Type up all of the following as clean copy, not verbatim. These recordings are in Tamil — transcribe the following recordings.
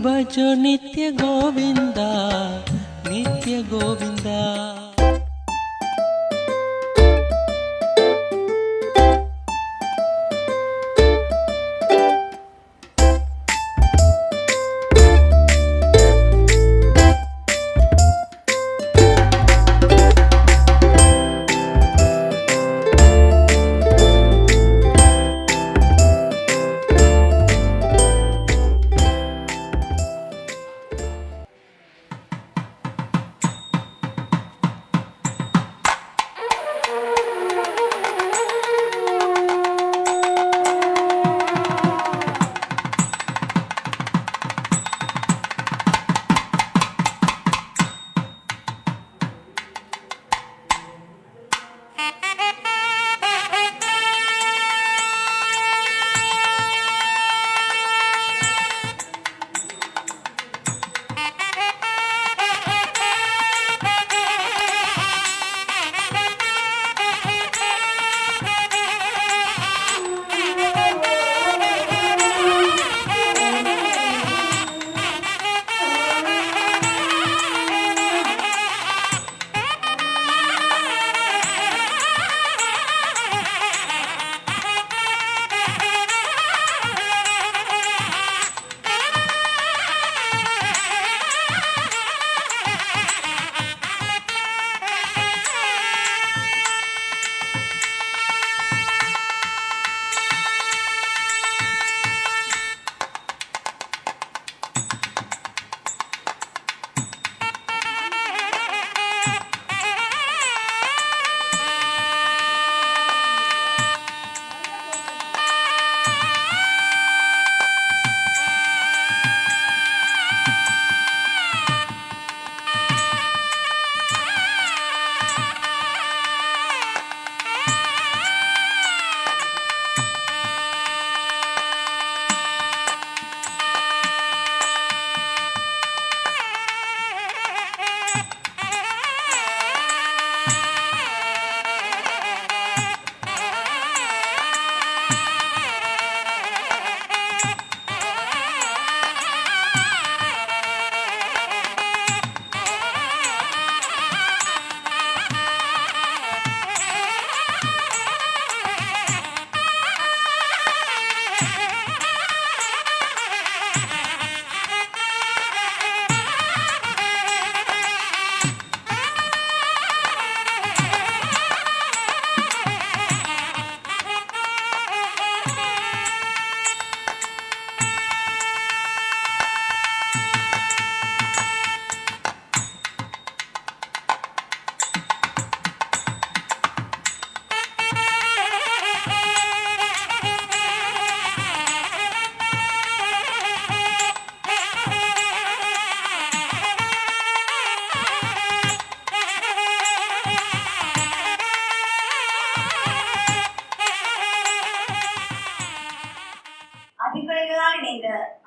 भजो नित्य गोविंदा नित्य गोविंदा।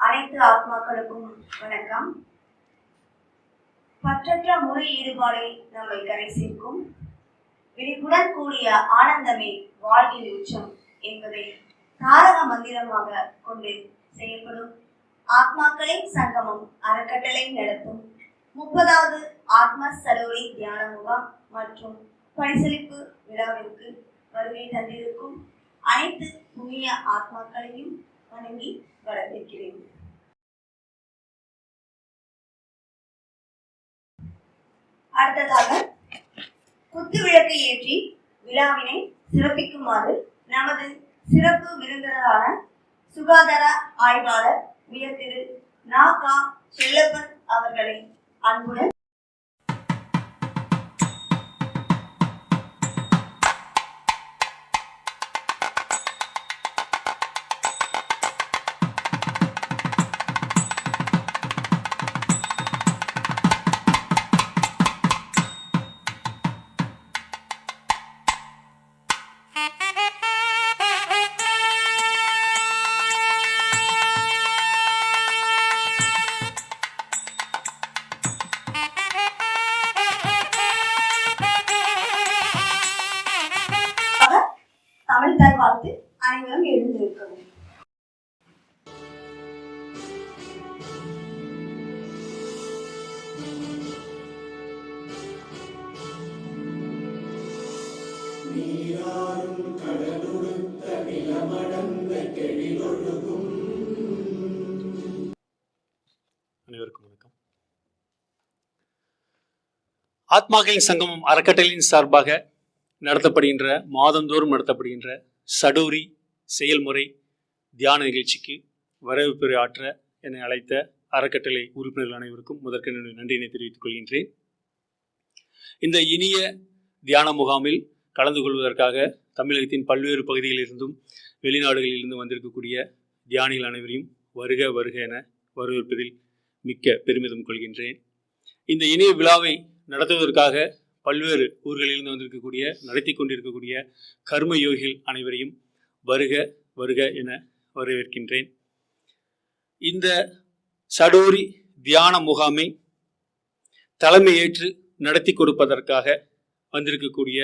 அனைத்து ஆத்மாக்களுக்கும் வணக்கம். பற்றற்ற முழு ஈடுபாடை நம்மை கரை சேர்க்கும் விழிப்புடன் கூடிய ஆனந்தமே வாழ்வின் உச்சம் என்பதை தாரக மந்திரமாக கொண்டு செயல்படும் ஆத்மாக்களின் சங்கமம் அறக்கட்டளை நடத்தும் 30வது ஆத்ம சரோவரி தியான முகாம் மற்றும் பரிசளிப்பு விழாவிற்கு வருகை தந்திருக்கும் அனைத்து புண்ணிய ஆத்மாக்களையும் வணங்கி வரவேற்கிறேன். அடுத்ததாக குத்து விளக்கு ஏற்றி விழாவினை சிறப்பிக்குமாறு நமது சிறப்பு விருந்தினரான சுகாதார ஆய்வாளர் உயர் திரு நா.கா. செல்லப்பன் அவர்களை அன்புடன் ஆத்மாக்களின் சங்கமம் அறக்கட்டளையின் சார்பாக நடத்தப்படுகின்ற மாதந்தோறும் நடத்தப்படுகின்ற சடூரி செயல்முறை தியான நிகழ்ச்சிக்கு வரவேற்புரை ஆற்ற என்னை அழைத்த அறக்கட்டளை உறுப்பினர்கள் அனைவருக்கும் முதற்கென நன்றியினை தெரிவித்துக் கொள்கின்றேன். இந்த இனிய தியான முகாமில் கலந்து கொள்வதற்காக தமிழகத்தின் பல்வேறு பகுதிகளிலிருந்தும் வெளிநாடுகளிலிருந்து வந்திருக்கக்கூடிய தியானிகள் அனைவரையும் வருக வருக என வரவேற்பதில் மிக்க பெருமிதம் கொள்கின்றேன். இந்த இனிய விழாவை நடத்துவதற்காக பல்வேறு ஊர்களிலிருந்து வந்திருக்கக்கூடிய நடத்தி கொண்டிருக்கக்கூடிய கர்ம யோகிகள் அனைவரையும் வருக வருக என வரவேற்கின்றேன். இந்த சடூரி தியான முகாமை தலைமையேற்று நடத்தி கொடுப்பதற்காக வந்திருக்கக்கூடிய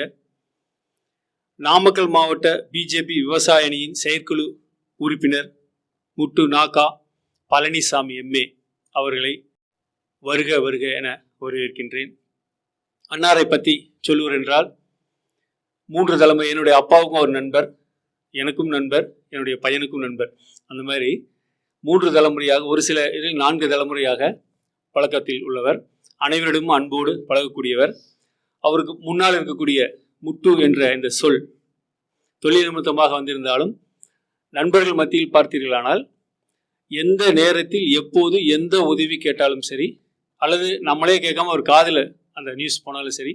நாமக்கல் மாவட்ட பிஜேபி விவசாய அணியின் செயற்குழு உறுப்பினர் முட்டு நாகா பழனிசாமி எம்ஏ அவர்களை வருக வருக என வரவேற்கின்றேன். அன்னாரை பற்றி சொல்லுவர் என்றால் 3 தலைமுறை, என்னுடைய அப்பாவுக்கும் ஒரு நண்பர், எனக்கும் நண்பர், என்னுடைய பையனுக்கும் நண்பர். அந்த மாதிரி 3 தலைமுறையாக, ஒரு சில இதில் 4 தலைமுறையாக பழக்கத்தில் உள்ளவர். அனைவரிடமும் அன்போடு பழகக்கூடியவர். அவருக்கு முன்னால் இருக்கக்கூடிய முட்டு என்ற இந்த சொல் தொழில் நிமித்தமாக வந்திருந்தாலும் நண்பர்கள் மத்தியில் பார்த்தீர்களானால் எந்த நேரத்தில் எப்போது எந்த உதவி கேட்டாலும் சரி, அல்லது நம்மளே கேட்காம ஒரு காதில் அந்த நியூஸ் போனாலும் சரி,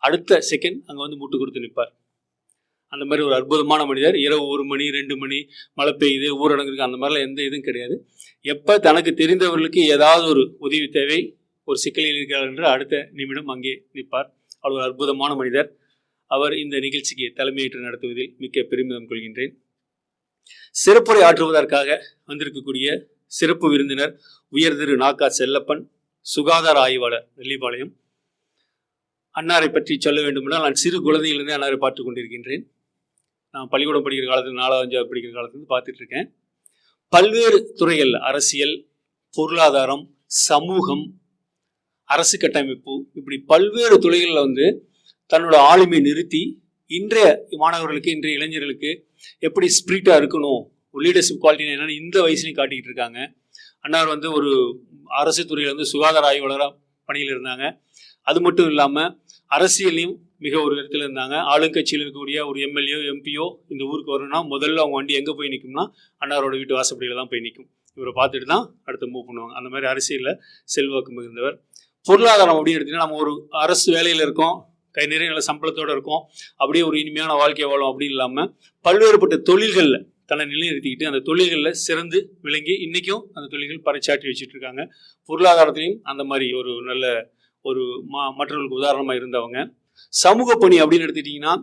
அடுத்த செகண்ட் அங்கே வந்து முட்டு கொடுத்து நிற்பார். அந்த மாதிரி ஒரு அற்புதமான மனிதர். இரவு 1 மணி 2 மணி மழை பெய்யுது, ஊரடங்குக்கு, அந்த மாதிரிலாம் எந்த இதுவும் கிடையாது. எப்போ தனக்கு தெரிந்தவர்களுக்கு ஏதாவது ஒரு உதவி தேவை, ஒரு சிக்கலில் இருக்கிறார் என்று அடுத்த நிமிடம் அங்கே நிற்பார். அவர் ஒரு அற்புதமான மனிதர். அவர் இந்த நிகழ்ச்சிக்கு தலைமையேற்று நடத்துவதில் மிக்க பெருமிதம் கொள்கின்றேன். சிறப்புரை ஆற்றுவதற்காக வந்திருக்கக்கூடிய சிறப்பு விருந்தினர் உயர் திரு நாகா செல்லப்பன், சுகாதார ஆய்வாளர், நெல்லிபாளையம். அன்னாரை பற்றி சொல்ல வேண்டுமென்றால், நான் சிறு குழந்தையிலிருந்தே அன்னாரை பார்த்து கொண்டிருக்கின்றேன். நான் பள்ளிக்கூடம் படிக்கிற காலத்தில் 4வது 5வது படிக்கிற காலத்துலேருந்து பார்த்துட்டு இருக்கேன். பல்வேறு துறைகள், அரசியல், பொருளாதாரம், சமூகம், அரசு கட்டமைப்பு, இப்படி பல்வேறு துறைகளில் வந்து தன்னோட ஆளுமையை நிறுத்தி இன்றைய மாணவர்களுக்கு, இன்றைய இளைஞர்களுக்கு எப்படி ஸ்பிரிட்டாக இருக்கணும், லீடர்ஷிப் குவாலிட்டி என்னன்னு இந்த வயசுலையும் காட்டிக்கிட்டு இருக்காங்க. அன்னார் வந்து ஒரு அரசு துறையில் வந்து சுகாதார ஆய்வாளராக பணியில் இருந்தாங்க. அது மட்டும் இல்லாமல் அரசியலையும் மிக ஒரு இடத்துல இருந்தாங்க. ஆளுங்கட்சியில் இருக்கக்கூடிய ஒரு எம்எல்ஏ எம்பியோ இந்த ஊருக்கு வரணும்னா முதல்ல அவங்க வண்டி எங்கே போய் நிற்கும்னா அன்னாரோட வீட்டு வாசப்படியில் தான் போய் நிற்கும். இவரை பார்த்துட்டு தான் அடுத்து மூவ் பண்ணுவாங்க. அந்த மாதிரி அரசியலில் செல்வாக்கு மிகுந்தவர். பொருளாதாரம் அப்படின்னு எடுத்தீங்கன்னா, நம்ம ஒரு அரசு வேலையில் இருக்கோம், கை நிறைய நல்ல சம்பளத்தோடு இருக்கும், அப்படியே ஒரு இனிமையான வாழ்க்கை வாழும் அப்படின்னு இல்லாமல் பல்வேறுபட்ட தொழில்களில் தன்னை நிலைநிறுத்திக்கிட்டு அந்த தொழில்களில் சிறந்து விளங்கி இன்றைக்கும் அந்த தொழில்கள் பறைச்சாற்றி வச்சுட்டு இருக்காங்க. பொருளாதாரத்திலையும் அந்த மாதிரி ஒரு நல்ல ஒரு மற்றவர்களுக்கு உதாரணமாக இருந்தவங்க. சமூக பணி அப்படின்னு எடுத்துக்கிட்டிங்கன்னா,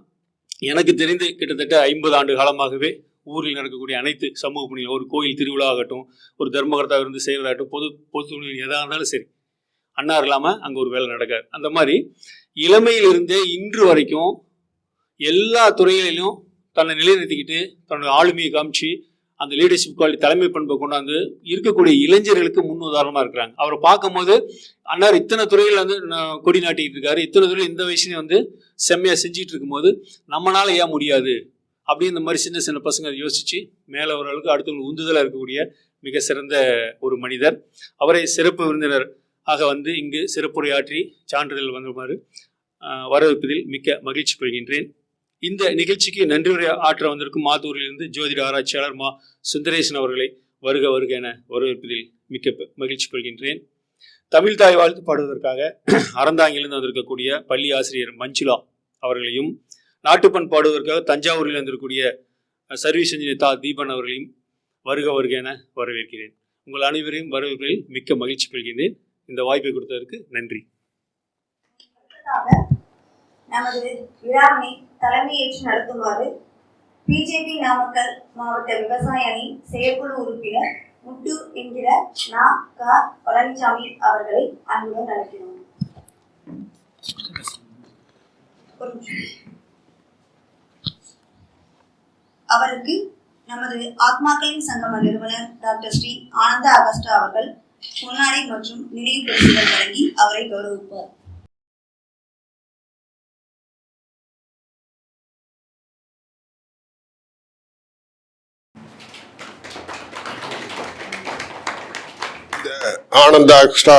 எனக்கு தெரிந்து கிட்டத்தட்ட 50 ஆண்டு காலமாகவே ஊரில் நடக்கக்கூடிய அனைத்து சமூக பணிகள், ஒரு கோயில் திருவிழா ஆகட்டும், ஒரு தர்மகர்த்தா இருந்து செய்கிறதாகட்டும், பொது தொழில் எதாக இருந்தாலும் சரி, அன்னார் இல்லாமல் அங்கே ஒரு வேலை நடக்காது. அந்த மாதிரி இளமையிலிருந்தே இன்று வரைக்கும் எல்லா துறைகளிலும் தன்னை நிலைநிறுத்திக்கிட்டு தன்னோட ஆளுமையை காமிச்சு அந்த லீடர்ஷிப் குவாலிட்டி, தலைமை பண்பை கொண்டாந்து இருக்கக்கூடிய இளைஞர்களுக்கு முன் உதாரணமாக இருக்கிறாங்க. அவரை பார்க்கும்போது அன்னார் இத்தனை துறையில் வந்து கொடி நாட்டிக்கிட்டு இருக்காரு, இத்தனை துறையில் இந்த வயசுலேயும் வந்து செம்மையாக செஞ்சுட்டு இருக்கும்போது நம்மளால ஏன் முடியாது அப்படின்னு இந்த மாதிரி சின்ன சின்ன பசங்க யோசித்து மேலே வரவர்களுக்கு அடுத்தவங்களுக்கு உந்துதலாக இருக்கக்கூடிய மிக சிறந்த ஒரு மனிதர். அவரை சிறப்பு விருந்தினர் ஆக வந்து இங்கு சிறப்புரையாற்றி சான்றிதழ் வந்தமாறு வரவேற்பதில் மிக்க மகிழ்ச்சி கொள்கின்றேன். இந்த நிகழ்ச்சிக்கு நன்றி உரை ஆற்ற வந்திருக்கும் மாத்தூரிலிருந்து ஜோதிட ஆராய்ச்சியாளர் மா சுந்தரேசன் அவர்களை வருக வருக என வரவேற்பதில் மிக்க மகிழ்ச்சி கொள்கின்றேன். தமிழ் தாய் வாழ்த்து பாடுவதற்காக அறந்தாங்கிலிருந்து வந்திருக்கக்கூடிய பள்ளி ஆசிரியர் மஞ்சுளா அவர்களையும், நாட்டுப்பண் பாடுவதற்காக தஞ்சாவூரில் வந்திருக்கக்கூடிய சர்வீஸ் இன்ஜினியர் தா தீபன் அவர்களையும் வருக வருக என வரவேற்கிறேன். உங்கள் அனைவரையும் வரவேற்பதில் மிக்க மகிழ்ச்சி கொள்கின்றேன். இந்த வாய்ப்பை கொடுத்ததற்கு நன்றி. நமது விழாவினை தலைமையேற்று நடத்துமாறு பிஜேபி நாமக்கல் மாவட்ட விவசாய அணி செயற்குழு உறுப்பினர் முட்டு என்கிற நா. கா. பழனிசாமி அவர்களை அன்புடன் அழைக்கிறோம். அவருக்கு நமது ஆத்மாக்களின் சங்கம நிறுவனர் டாக்டர் ஸ்ரீ ஆனந்த அகஸ்டா அவர்கள் பொன்னாடை மற்றும் நினைவு பரிசுகள் வழங்கி அவரை கௌரவிப்பார். ஆனந்த அகஸ்டா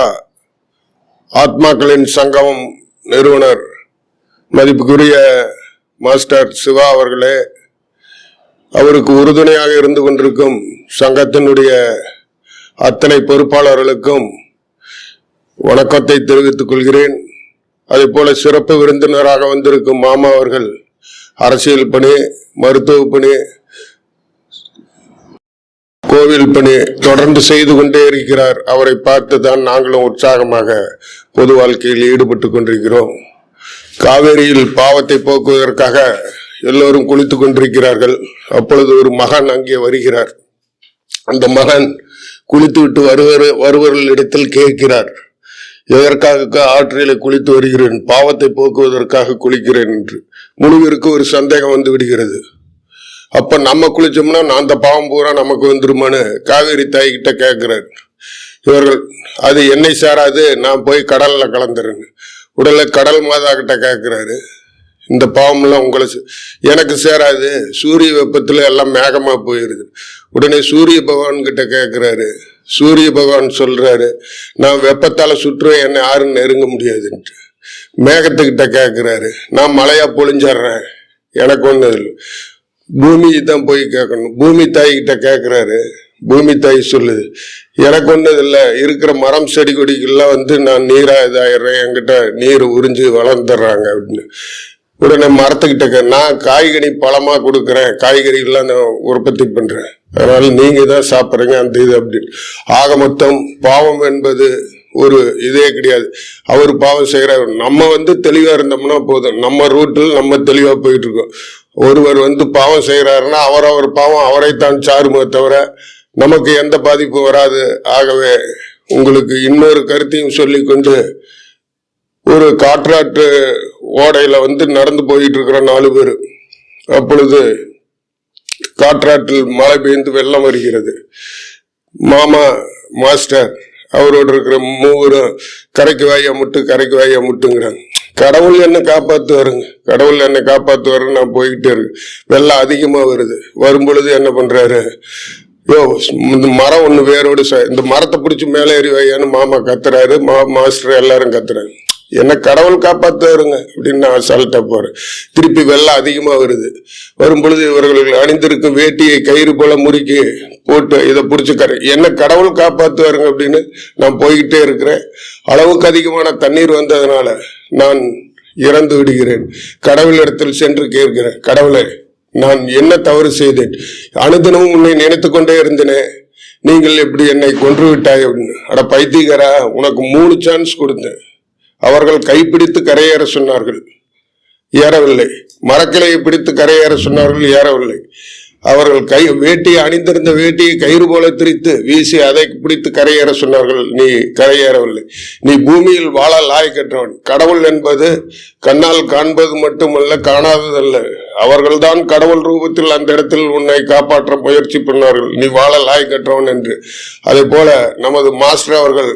ஆத்மாக்களின் சங்கமம் நிறுவனர் மதிப்புக்குரிய மாஸ்டர் சிவா அவர்களே, அவருக்கு உறுதுணையாக இருந்து கொண்டிருக்கும் சங்கத்தினுடைய அத்தனை பொறுப்பாளர்களுக்கும் வணக்கத்தை தெரிவித்துக் கொள்கிறேன். அதே போல சிறப்பு விருந்தினராக வந்திருக்கும் மாமா அவர்கள் அரசியல் பணி, மருத்துவ பணி, கோவில் பணி தொடர்ந்து செய்து கொண்டே இருக்கிறார். அவரை பார்த்து தான் நாங்களும் உற்சாகமாக பொது வாழ்க்கையில் ஈடுபட்டு கொண்டிருக்கிறோம். காவேரியில் பாவத்தை போக்குவதற்காக எல்லோரும் குளித்துக் கொண்டிருக்கிறார்கள். அப்பொழுது ஒரு மகன் அங்கே வருகிறார். அந்த மகன் குளித்துவிட்டு வருவர்களிடத்தில் கேட்கிறார், எதற்காக ஆற்றிலே குளித்து வருகிறேன்? பாவத்தை போக்குவதற்காக குளிக்கிறேன் என்று. முழுவிற்கு ஒரு சந்தேகம் வந்து விடுகிறது. அப்ப நம்ம குளிச்சோம்னா அந்த பாவம் பூரா நமக்கு வந்துருமான்னு காவேரி தாய் கிட்ட கேட்கிறார். இவர்கள் அது என்னை சாராது, நான் போய் கடல்ல கலந்துறேன்னு உடனே கடல் மாதா கிட்ட கேட்கிறாரு, இந்த பாவம்லாம் உங்களை எனக்கு சேராது, சூரிய வெப்பத்துல எல்லாம் மேகமா போயிருது. உடனே சூரிய பகவான் கிட்ட கேட்கிறாரு. சூரிய பகவான் சொல்றாரு, நான் வெப்பத்தால சுற்றுவேன், என்னை யாரும் நெருங்க முடியாதுன்ட்டு. மேகத்துக்கிட்ட கேட்கிறாரு, நான் மழையா பொழிஞ்சிடுறேன், எனக்கு ஒண்ணு இல்லை. பூமி தான் போய் கேட்கணும். பூமி தாய் கிட்ட கேட்கிறாரு. பூமி தாய் சொல்லுது, எனக்கு ஒண்ணது இல்ல, இருக்கிற மரம் செடி கொடிக்கெல்லாம் நான் நீரா இதாயிடுறேன், என்கிட்ட நீர் உறிஞ்சு வளர்ந்துடுறாங்க அப்படின்னு. உடனே மரத்துக்கிட்ட நான் காய்கறி பழமா கொடுக்குறேன், காய்கறி எல்லாம் நான் உற்பத்தி பண்றேன், அதனால நீங்க தான் சாப்பிட்றீங்க அந்த இது அப்படின்னு. ஆக மொத்தம் பாவம் என்பது ஒரு இதே கிடையாது. அவர் பாவம் செய்யறாரு, நம்ம தெளிவா இருந்தோம்னா போதும். நம்ம ரூட்டில் நம்ம தெளிவா போயிட்டு இருக்கோம். ஒருவர் பாவம் செய்யறாருன்னா அவர் பாவம் அவரைத்தான் சாருமே தவிர நமக்கு எந்த பாதிப்பும் வராது. ஆகவே உங்களுக்கு இன்னொரு கருத்தையும் சொல்லிக்கொண்டு, ஒரு காற்றாற்று ஓடையில நடந்து போயிட்டு இருக்கிற 4 பேர். அப்பொழுது காற்றாற்றில் மழை பெய்ந்து வெள்ளம் வருகிறது. மாமா மாஸ்டர் அவரோடு இருக்கிற 3 கரைக்கு வாயா முட்டுங்கிறாங்க. கடவுள் என்ன காப்பாத்துவாருங்க, கடவுள் என்னை காப்பாத்துவாருன்னு நான் போய்கிட்டே இருக்கு. வெள்ளம் அதிகமா வருது. வரும்பொழுது என்ன பண்றாரு, இந்த மரம் ஒண்ணு வேரோடு இந்த மரத்தை பிடிச்சி மேலே ஏறி வையான்னு மாமா கத்துறாரு. மாஸ்டர் எல்லாரும் கத்துறாரு. என்ன கடவுள் காப்பாத்துவாருங்க அப்படின்னு நான் அசால்ட்டா போறேன். திருப்பி வெள்ளம் அதிகமா வருது. வரும்பொழுது இவர்கள் அணிந்திருக்கும் வேட்டியை கயிறு போல முறுக்கி போட்டு இதை பிடிச்சி என்ன கடவுள் காப்பாத்துவாருங்க அப்படின்னு நான் போய்கிட்டே இருக்கிறேன். அளவுக்கு அதிகமான தண்ணீர் வந்ததுனால நான் இறந்து விடுகிறேன். கடவுளிடத்தில் சென்று கேட்கிறேன், கடவுளே நான் என்ன தவறு செய்தேன்? அனுதினமும் உன்னை நினைத்து கொண்டே இருந்தேனே, நீங்கள் எப்படி என்னை கொன்று விட்டாய் அப்படின்னு. அட பைத்தியக்காரா, உனக்கு 3 சான்ஸ் கொடுத்தேன். அவர்கள் கைப்பிடித்து கரையேற சொன்னார்கள், ஏறவில்லை. மரக்கிளையை பிடித்து கரையேற சொன்னார்கள், ஏறவில்லை. அவர்கள் வேட்டியை அணிந்திருந்த வேட்டியை கயிறு போல திரித்து வீசி அதை பிடித்து கரையேற சொன்னார்கள், நீ கரையேறவில்லை. நீ பூமியில் வாழ லாய்க்கற்றவன். கடவுள் என்பது கண்ணால் காண்பது மட்டுமல்ல, காணாததல்ல. அவர்கள்தான் கடவுள் ரூபத்தில் அந்த இடத்தில் உன்னை காப்பாற்ற முயற்சி பண்ணார்கள், நீ வாழ லாய்க்கற்றவன் என்று. அதே போல நமது மாஸ்டர் அவர்கள்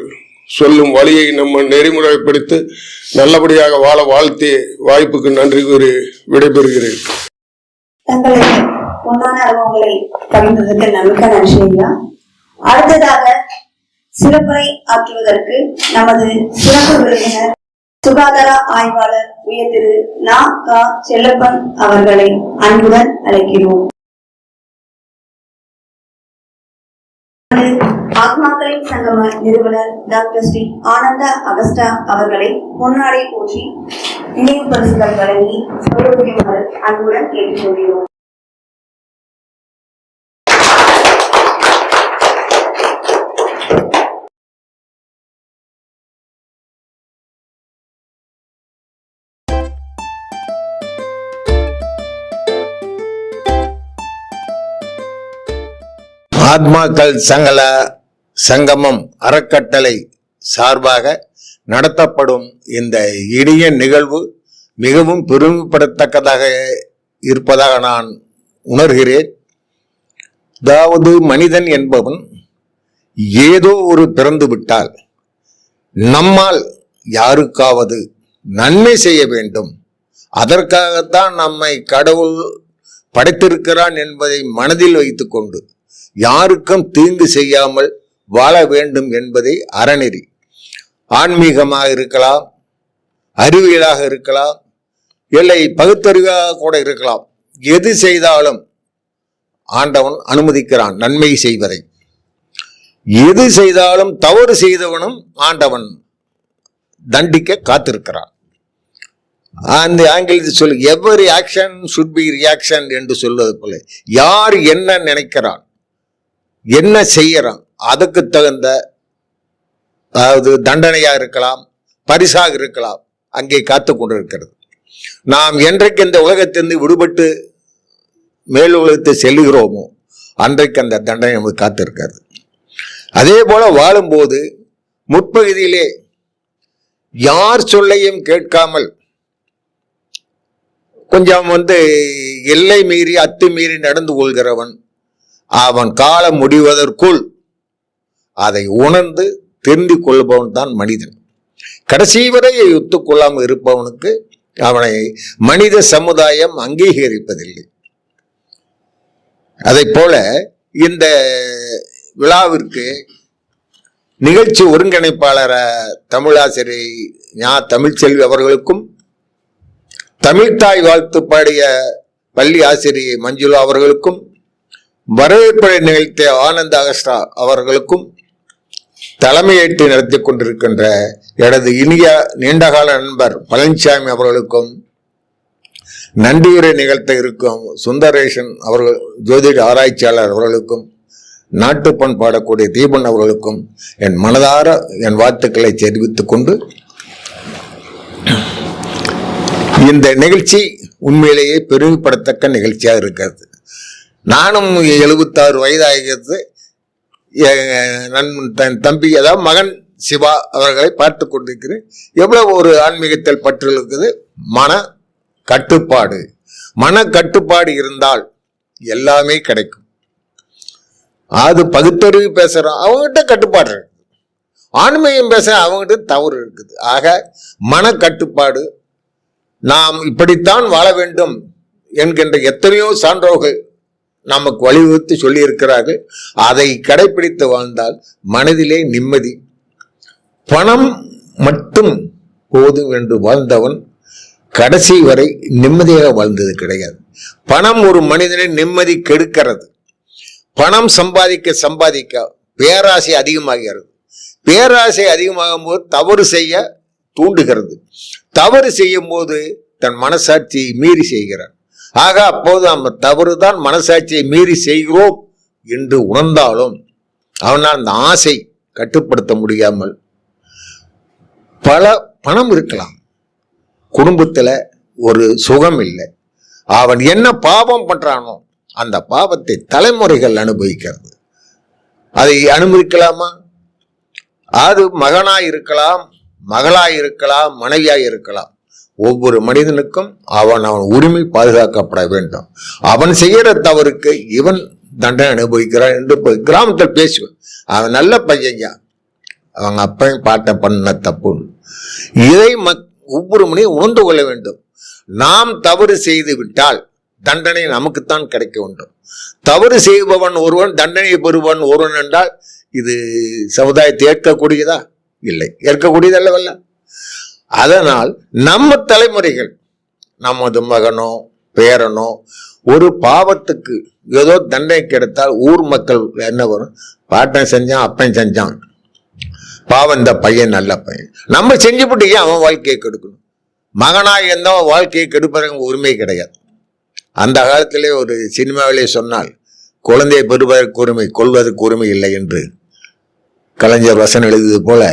சொல்லும் வழியை நம்ம நெறிமுறைப்படுத்தி நல்லபடியாக வாழ வாழ்த்தி வாய்ப்புக்கு நன்றி கூறி விடைபெறுகிறேன். தங்களுடைய பொன்னான அனுபவங்களை பகிர்ந்ததற்கு நம்பிக்கை நன்றியா. அடுத்ததாக சிறப்புரை ஆற்றுவதற்கு நமது சிறப்பு விருந்தினர் சுகாதார ஆய்வாளர் உயர் திரு நா. கா. செல்லப்பன் அவர்களை அன்புடன் அழைக்கிறோம். ஆத்மாக்களின் சங்கம நிறுவனர் டாக்டர் ஸ்ரீ ஆனந்த அகஸ்டா அவர்களை பொன்னாடை போற்றி நினைவு பரிசுகள் வழங்கி கௌரவிக்குமாறு அன்புடன் கேட்டுக்கொள்கிறோம். ஆத்மாக்கள் சங்கமம் அறக்கட்டளை சார்பாக நடத்தப்படும் இந்த இனிய நிகழ்வு மிகவும் பெருமைப்படத்தக்கதாக இருப்பதாக நான் உணர்கிறேன். அதாவது மனிதன் என்பவன் ஏதோ ஒரு பிறந்து விட்டால் நம்மால் யாருக்காவது நன்மை செய்ய வேண்டும், அதற்காகத்தான் நம்மை கடவுள் படைத்திருக்கிறான் என்பதை மனதில் வைத்துக்கொண்டு யாருக்கும் தீங்கு செய்யாமல் வாழ வேண்டும் என்பதை அறநெறி. ஆன்மீகமாக இருக்கலாம், அறிவியலாக இருக்கலாம், இல்லை பகுத்தறிவாக கூட இருக்கலாம். எது செய்தாலும் ஆண்டவன் அனுமதிக்கிறான் நன்மை செய்வதை. எது செய்தாலும் தவறு செய்தவனும் ஆண்டவன் தண்டிக்க காத்திருக்கிறான். அந்த ஆங்கிலத்தில் சொல்லு, every action should be reaction என்று சொல்வது போல, யார் என்ன நினைக்கிறான், என்ன செய்யறான், அதுக்கு தகுந்த, அதாவது தண்டனையா இருக்கலாம், பரிசாக இருக்கலாம், அங்கே காத்து கொண்டிருக்கிறது. நாம் என்றைக்கு இந்த உலகத்திலிருந்து விடுபட்டு மேல் உலகத்தை செல்லுகிறோமோ அன்றைக்கு அந்த தண்டனை நமக்கு காத்திருக்காது. அதே போல வாழும்போது முற்பகுதியிலே யார் சொல்லையும் கேட்காமல் கொஞ்சம் எல்லை மீறி அத்துமீறி நடந்து கொள்கிறவன் அவன் காலம் முடிவதற்குள் அதை உணர்ந்து தெரிந்து கொள்பவன் தான் மனிதன். கடைசி வரை ஒத்துக்கொள்ளாமல் இருப்பவனுக்கு அவனை மனித சமுதாயம் அங்கீகரிப்பதில்லை. அதை போல இந்த விழாவிற்கு நிகழ்ச்சி ஒருங்கிணைப்பாளர் தமிழாசிரியர் தமிழ்ச்செல்வி அவர்களுக்கும், தமிழ்தாய் வாழ்த்து பாடிய பள்ளி ஆசிரியை மஞ்சுளா அவர்களுக்கும், வரவேற்பை நிகழ்த்திய ஆனந்த அகஸ்டா அவர்களுக்கும், தலைமையேற்று நடத்தி கொண்டிருக்கின்ற எனது இனிய நீண்டகால நண்பர் பழனிசாமி அவர்களுக்கும், நன்றியுரை நிகழ்த்த இருக்கும் சுந்தரேசன் அவர்கள், ஜோதிட ஆராய்ச்சியாளர் அவர்களுக்கும், நாட்டுப்பண் பாடக்கூடிய தீபன் அவர்களுக்கும் என் மனதார என் வாழ்த்துக்களை தெரிவித்துக் கொண்டு, இந்த நிகழ்ச்சி உண்மையிலேயே பெருமைப்படத்தக்க நிகழ்ச்சியாக இருக்கிறது. நானும் 76 வயதாகிறது. தன் தம்பி, அதாவது மகன் சிவா அவர்களை பார்த்து கொண்டிருக்கிறேன். எவ்வளவு ஒரு ஆன்மீகத்தில் பற்று இருக்குது. மன கட்டுப்பாடு இருந்தால் எல்லாமே கிடைக்கும். அது பகுத்தறிவு பேசுறோம், அவங்ககிட்ட கட்டுப்பாடு இருக்கு. ஆன்மீகம் பேச அவங்ககிட்ட தவறு இருக்குது. ஆக மன கட்டுப்பாடு, நாம் இப்படித்தான் வாழ வேண்டும் என்கின்ற எத்தனையோ சான்றோர்கள் நமக்கு வலியுறுத்தி சொல்லி இருக்கிறார்கள். அதை கடைபிடித்து வாழ்ந்தால் மனதிலே நிம்மதி. பணம் மட்டும் போதும் என்று வாழ்ந்தவன் கடைசி வரை நிம்மதியாக வாழ்ந்தது கிடையாது. பணம் ஒரு மனிதனை நிம்மதி கெடுக்கிறது. பணம் சம்பாதிக்க பேராசை அதிகமாகிறது. பேராசை அதிகமாகும் போது தவறு செய்ய தூண்டுகிறது. தவறு செய்யும் போது தன் மனசாட்சியை மீறி செய்கிறான். ஆக அப்போது நம்ம தவறுதான் மனசாட்சியை மீறி செய்கிறோம் என்று உணர்ந்தாலும் அவனால் அந்த ஆசை கட்டுப்படுத்த முடியாமல் பணம் இருக்கலாம், குடும்பத்துல ஒரு சுகம் இல்லை, அவன் என்ன பாவம் பண்றானோ அந்த பாவத்தை தலைமுறைகள் அனுபவிக்கிறது. அதை அனுமதிக்கலாமா? அது மகனாய் இருக்கலாம், மகளாய் இருக்கலாம், மனைவியாய் இருக்கலாம். ஒவ்வொரு மனிதனுக்கும் அவன் உரிமை பாதுகாக்கப்பட வேண்டும். அவன் செய்யற தவறுக்கு இவன் தண்டனை அனுபவிக்கிறான் என்று கிராமத்தில் பேசுவேன். அவன் நல்ல பையன், அவங்க அப்பையும் பாட்டன் பண்ண தப்பு. இதை ஒவ்வொரு மணியும் உணர்ந்து கொள்ள வேண்டும். நாம் தவறு செய்து விட்டால் தண்டனை நமக்குத்தான் கிடைக்க வேண்டும். தவறு செய்பவன் ஒருவன், தண்டனை பெறுவன் ஒருவன் என்றால் இது சமுதாயத்தை ஏற்கக்கூடியதா? இல்லை, ஏற்கக்கூடியதல்லவல்ல. அதனால் நம்ம தலைமுறைகள், நமது மகனோ பேரனோ ஒரு பாவத்துக்கு ஏதோ தண்டனை கிடைத்தால் ஊர் மக்கள் என்ன வரும்? பாட்டன் செஞ்சான், அப்பன் செஞ்சான், பாவம் இந்த பையன் நல்ல பையன், நம்ம செஞ்சுப்பட்டு ஏன் அவன் வாழ்க்கையை கெடுக்கணும்? மகனாக இருந்தவன் வாழ்க்கையை கெடுப்பதற்கு உரிமை கிடையாது. அந்த காலத்திலே ஒரு சினிமாவிலே சொன்னால், குழந்தையை பெறுவதற்கு உரிமை, கொள்வதற்கு உரிமை இல்லை என்று கலைஞர் வசனம் எழுதியது போல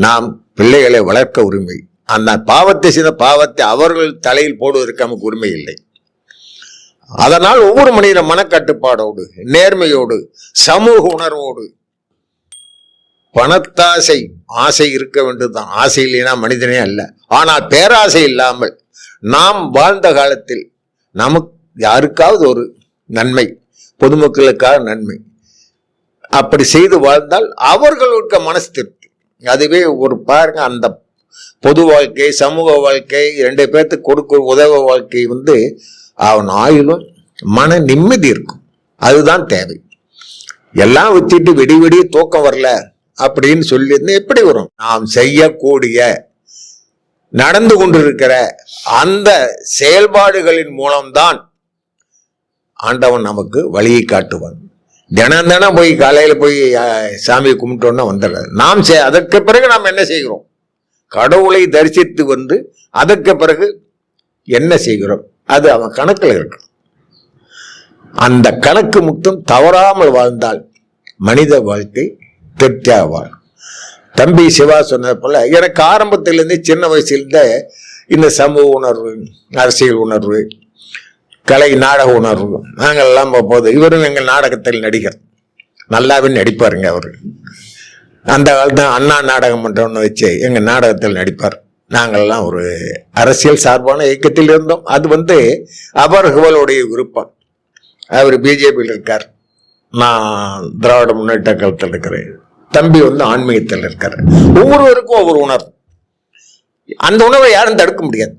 நாம் பிள்ளைகளை வளர்க்க உரிமை. அந்த பாவத்தை செய்த பாவத்தை அவர்கள் தலையில் போடுவதற்கு நமக்கு உரிமை இல்லை. அதனால் ஒவ்வொரு மனித மனக்கட்டுப்பாடோடு, நேர்மையோடு, சமூக உணர்வோடு, பணத்தாசை ஆசை இருக்க வேண்டியதுதான். ஆசை இல்லைனா மனிதனே அல்ல. ஆனால் பேராசை இல்லாமல் நாம் வாழ்ந்த காலத்தில் நமக்கு யாருக்காவது ஒரு நன்மை, பொதுமக்களுக்காக நன்மை, அப்படி செய்து வாழ்ந்தால் அவர்களுக்கு மனசு திருப்தி. அதுவே ஒரு பாருங்க, அந்த பொது வாழ்க்கை, சமூக வாழ்க்கை, 2 பேர்த்துக்கு கொடுக்க உதவ வாழ்க்கை அவன் ஆயுளும் மன நிம்மதி இருக்கும். அதுதான் தேவை. எல்லாம் வச்சுட்டு வெடி தூக்கம் வரல அப்படின்னு சொல்லி எப்படி வரும்? நாம் செய்யக்கூடிய நடந்து கொண்டிருக்கிற அந்த செயல்பாடுகளின் மூலம்தான் ஆண்டவன் நமக்கு வழியை காட்டுவான். தினம் தினம் போய் காலையில் போய் சாமியை கும்பிட்டோன்னா வந்துடுறது. நாம் அதற்கு பிறகு நாம் என்ன செய்கிறோம்? கடவுளை தரிசித்து வந்து அதற்கு பிறகு என்ன செய்கிறோம்? அது அவன் கணக்கில் இருக்கு. அந்த கணக்கு மட்டும் தவறாமல் வாழ்ந்தால் மனித வாழ்க்கை திருப்தியாக வாழும். தம்பி சிவா சொன்னது போல எனக்கு ஆரம்பத்திலேருந்து சின்ன வயசுலேருந்தே இந்த சமூக உணர்வு, அரசியல் உணர்வு, கலை நாடக உணர்வு நாங்கள் எல்லாம் போது இவரும் எங்கள் நாடகத்தில் நடிகர், நல்லாவே நடிப்பாருங்க. அவர் அந்த காலத்து அண்ணா நாடகம் ஒன்று வச்சு எங்கள் நாடகத்தில் நடிப்பார். நாங்கள்லாம் ஒரு அரசியல் சார்பான இயக்கத்தில் இருந்தோம். அது அவர்களுடைய விருப்பம். அவர் பிஜேபியில் இருக்கார், நான் திராவிட முன்னேற்ற கழகத்தில் இருக்கிறேன். தம்பி ஆன்மீகத்தில் இருக்கார். ஒவ்வொருவருக்கும் ஒவ்வொரு உணர்வு. அந்த உணர்வை யாரும் தடுக்க முடியாது.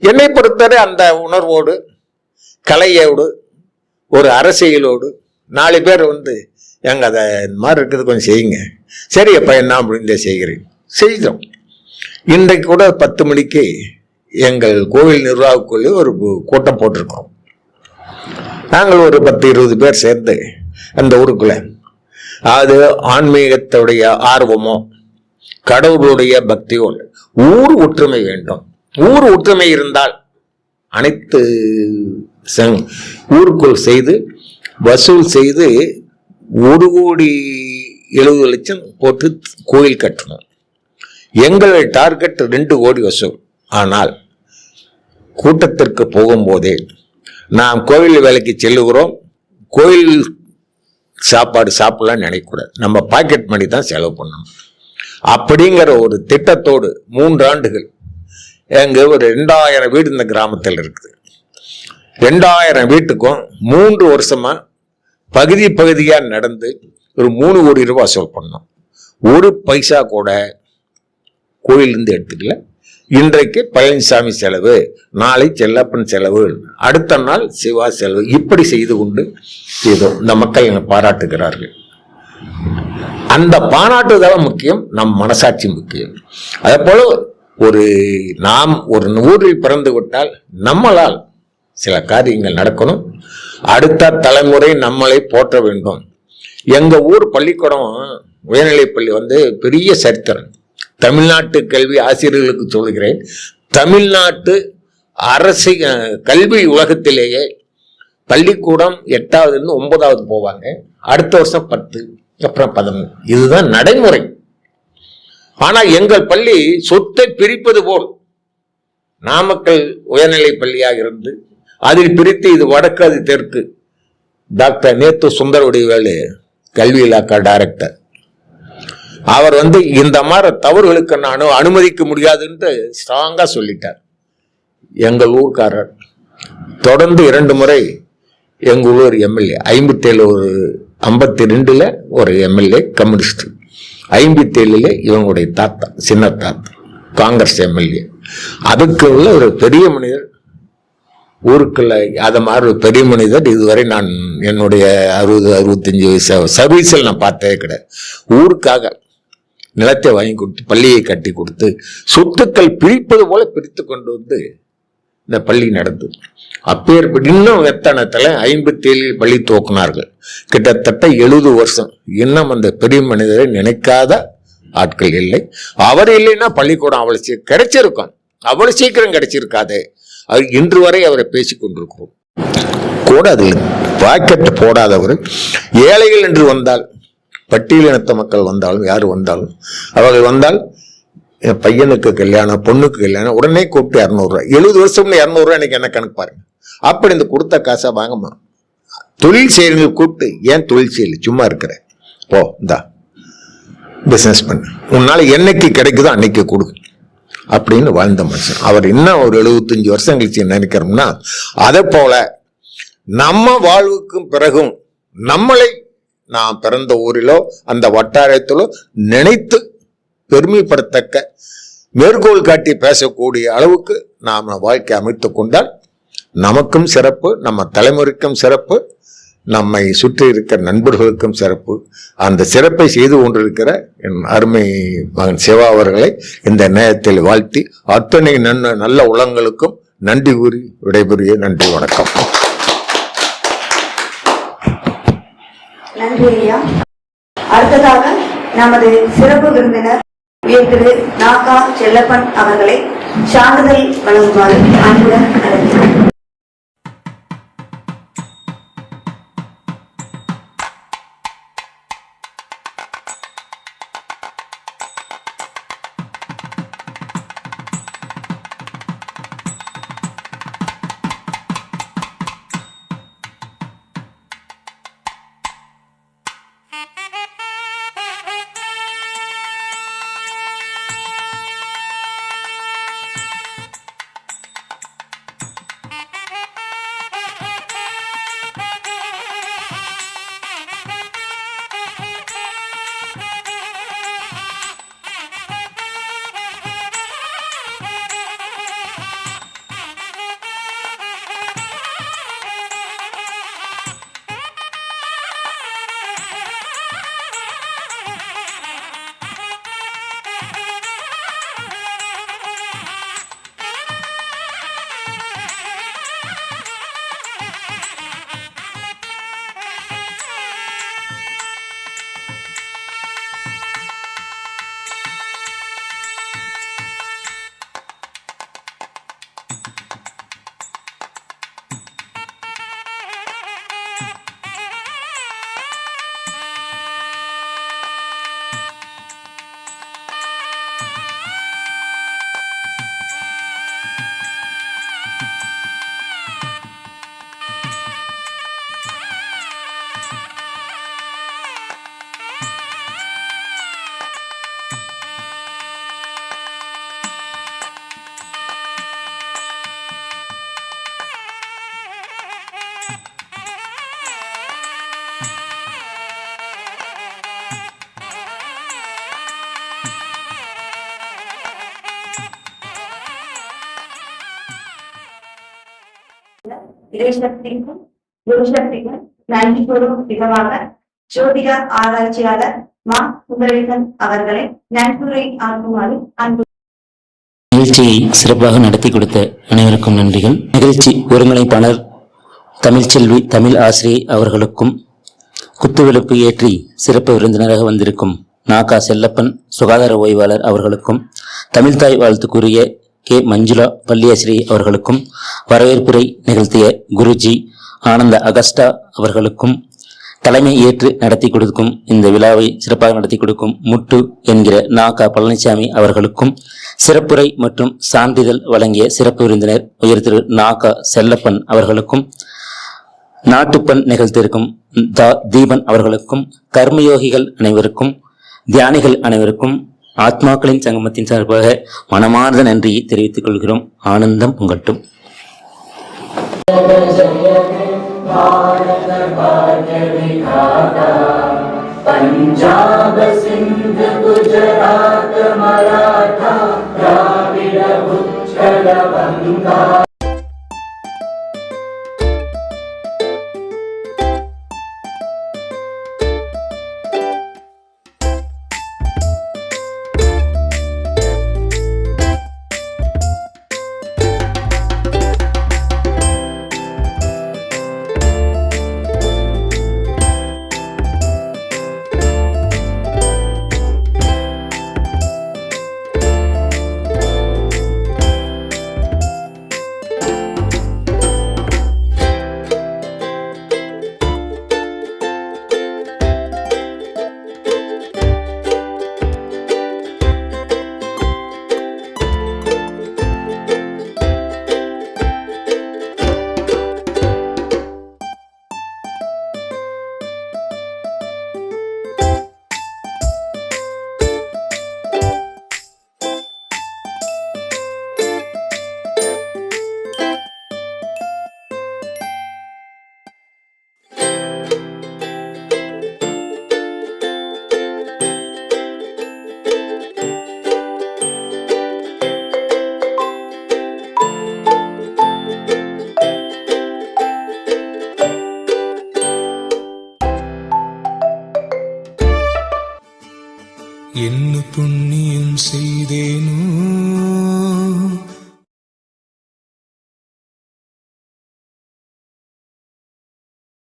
என்னை பொறுத்தவரை அந்த உணர்வோடு, கலையோடு, ஒரு அரசியலோடு 4 பேர் எங்க அதை இந்த மாதிரி இருக்குது கொஞ்சம் செய்யுங்க, சரி அப்ப என்ன அப்படின்னு செய்கிறேன், செய்தோம். இன்றைக்கு கூட 10 மணிக்கு எங்கள் கோவில் நிர்வாகக்குள்ளே ஒரு கூட்டம் போட்டிருக்கோம். நாங்கள் ஒரு 10-20 பேர் சேர்ந்து அந்த ஊருக்குள்ள, அது ஆன்மீகத்துடைய ஆர்வமோ கடவுளுடைய பக்தியோ, ஊர் ஒற்றுமை வேண்டும். ஊர் ஒற்றுமை இருந்தால் அனைத்து ஊருக்குள் செய்து வசூல் செய்து 1,70,00,000 போட்டு கோயில் கட்டணும். எங்களுடைய டார்கெட் 2 கோடி வசூல். ஆனால் கூட்டத்திற்கு போகும்போதே நாம் கோவில் வேலைக்கு செல்லுகிறோம், கோயில் சாப்பாடு சாப்பிடலாம் நினைக்கக்கூடாது, நம்ம பாக்கெட் மணி தான் செலவு பண்ணணும். அப்படிங்கிற ஒரு திட்டத்தோடு 3 ஆண்டுகள் எங்க ஒரு 2000 வீடு இந்த கிராமத்தில் இருக்குது. 2000 வீட்டுக்கும் 3 வருஷமா பகுதியா நடந்து ஒரு 3 கோடி ரூபாய் வசூல் பண்ணோம். ஒரு பைசா கூட கோயிலிருந்து எடுத்துக்கல. இன்றைக்கு பழனிசாமி செலவு, நாளை செல்லப்பன் செலவு, அடுத்த நாள் சிவா செலவு, இப்படி செய்து கொண்டு செய்தோம். இந்த மக்கள் என்னை பாராட்டுகிறார்கள். அந்த பாராட்டுதான் முக்கியம், நம் மனசாட்சி முக்கியம். அதே போல நாம் ஒரு ஊரில் பிறந்து விட்டால் நம்மளால் சில காரியங்கள் நடக்கணும். அடுத்த தலைமுறை நம்மளை போற்ற வேண்டும். எங்க ஊர் பள்ளிக்கூடம் உயர்நிலைப்பள்ளி பெரிய சரித்திரம். தமிழ்நாட்டு கல்வி ஆசிரியர்களுக்கு சொல்கிறேன், தமிழ்நாட்டு அரசு கல்வி உலகத்திலேயே பள்ளிக்கூடம் 8வது 9வது போவாங்க, அடுத்த வருஷம் 10, அப்புறம் 11. இதுதான் நடைமுறை. ஆனா எங்கள் பள்ளி சொத்தை பிரிப்பது போல் நாமக்கல் உயர்நிலை பள்ளியாக இருந்து அதில் பிரித்து இது வடக்கு அது தெற்கு. டாக்டர் நேத்து சுந்தரவடிவேலு கல்வி இலாக்கா டைரக்டர், அவர் இந்த மாதிரி தவறுகளுக்கு நான் அனுமதிக்க முடியாதுன்னு ஸ்ட்ராங்கா சொல்லிட்டார். எங்கள் ஊர்க்காரர் தொடர்ந்து 2 முறை எங்கள் ஊர் எம்எல்ஏ 52ல ஒரு எம்எல்ஏ கம்யூனிஸ்ட், 57ல இவங்களுடைய தாத்தா சின்ன தாத்தா காங்கிரஸ் எம்எல்ஏ. அதுக்கு உள்ள ஒரு பெரிய மனிதர் ஊருக்குள்ள, அதை மாதிரி ஒரு பெரிய மனிதர் இதுவரை நான் என்னுடைய 60-65 வயசு சர்வீஸில் நான் பார்த்ததே கிடையாது. ஊருக்காக நிலத்தை வாங்கி கொடுத்து பள்ளியை கட்டி கொடுத்து சொத்துக்கள் பிரிப்பது போல பிரித்து கொண்டு இந்த பள்ளி நடந்தது. அப்பேற்பட்டு இன்னும் எத்தனத்தில் 57 பள்ளி துவக்கினார்கள். கிட்டத்தட்ட 70 வருஷம். இன்னும் அந்த பெரிய மனிதரை நினைக்காத ஆட்கள் இல்லை. அவர் இல்லைன்னா பள்ளிக்கூடம் அவ்வளவு கிடைச்சிருக்கும், அவ்வளவு சீக்கிரம் கிடைச்சிருக்காது. அது இன்று வரை அவரை பேசிக் கொண்டிருக்கிறோம். கூட அதில் பாக்கெட் போடாதவர், ஏழைகள் என்று வந்தால், பட்டியலினத்த மக்கள் வந்தாலும் யார் வந்தாலும், அவர்கள் வந்தால் என் பையனுக்கு கல்யாணம், பொண்ணுக்கு கல்யாணம், உடனே கூப்பிட்டு 200 ரூபாய். 70 வருஷம்னு 200 ரூபாய் எனக்கு என்ன கணக்கு பாருங்க. அப்படி இந்த கொடுத்த காசை வாங்கம்மா. தொழில் செய்யறவங்க கூப்பிட்டு, ஏன் தொழில் செய்யல, சும்மா இருக்கிற, போ இந்தா பிசினஸ் பண்ணு, உன்னால என்னைக்கு கிடைக்குதோ அன்னைக்கு கொடு அப்படின்னு வாழ்ந்த மனுஷன். அவர் இன்னும் ஒரு 75 வருஷம் கழிச்சு நினைக்கிறோம்னா, அதை போல நம்ம வாழ்வுக்கும் பிறகும் நம்மளை நாம் பிறந்த ஊரிலோ அந்த வட்டாரத்திலோ நினைத்து பெருமைப்படத்தக்க மேற்கோள் காட்டி பேசக்கூடிய அளவுக்கு நாம் வாழ்க்கை அமைத்து கொண்டால் நமக்கும் சிறப்பு, நம்ம தலைமுறைக்கும் சிறப்பு, நம்மை சுற்றி இருக்கிற நண்பர்களுக்கும் சிறப்பு. அந்த சிறப்பை செய்து கொண்டிருக்கிற என் அருமை மகன் சிவா அவர்களை இந்த நேரத்தில் வாழ்த்தி அத்தனை நல்ல உளங்களுக்கும் நன்றி கூறி விடைபெறுக. நன்றி, வணக்கம். நன்றி ஐயா. அடுத்ததாக நமது சிறப்பு விருந்தினர் திரு நாகா செல்லப்பன் அவர்களை சான்றிதழ் வழங்குமாறு அன்புடன் அழைக்கிறேன். இறைசக்திக்கும் குருசக்திக்கும் நன்றி கூறும் விதமாக ஜோதிட ஆராய்ச்சியாளர் மா சுந்தரேசன் அவர்களை நன்றியுரை ஆற்றுமாறு அன்பு. நிகழ்ச்சியை சிறப்பாக நடத்தி கொடுத்த அனைவருக்கும் நன்றிகள். நிகழ்ச்சி ஒருங்கிணைப்பாளர் தமிழ்ச்செல்வி தமிழ் ஆசிரியை அவர்களுக்கும், குத்துவிளக்கு ஏற்றி சிறப்பு விருந்தினராக வந்திருக்கும் நாகா செல்லப்பன் சுகாதார ஓய்வாளர் அவர்களுக்கும், தமிழ்தாய் வாழ்த்துக்குரிய கே மஞ்சுளா பள்ளியாசிரியை அவர்களுக்கும், வரவேற்புரை நிகழ்த்திய குருஜி ஆனந்த அகஸ்டா அவர்களுக்கும், தலைமை ஏற்று நடத்தி கொடுக்கும் இந்த விழாவை சிறப்பாக நடத்தி கொடுக்கும் முட்டு என்கிற நாகா பழனிசாமி அவர்களுக்கும், சிறப்புரை மற்றும் சான்றிதழ் வழங்கிய சிறப்பு விருந்தினர் உயர் திரு நாகா செல்லப்பன் அவர்களுக்கும், நாட்டுப்பண் நிகழ்த்தியிருக்கும் தீபன் அவர்களுக்கும், கர்மயோகிகள் அனைவருக்கும், தியானிகள் அனைவருக்கும் ஆத்மாக்களின் சங்கமத்தின் சார்பாக மனமார்ந்த நன்றியை தெரிவித்துக் கொள்கிறோம். ஆனந்தம் உங்கட்டும். பஞ்சாப சிந்து குஜராத் மராட்டா திராவிட உச்சல வங்கா என்ன புண்ணியம் செய்தேனோ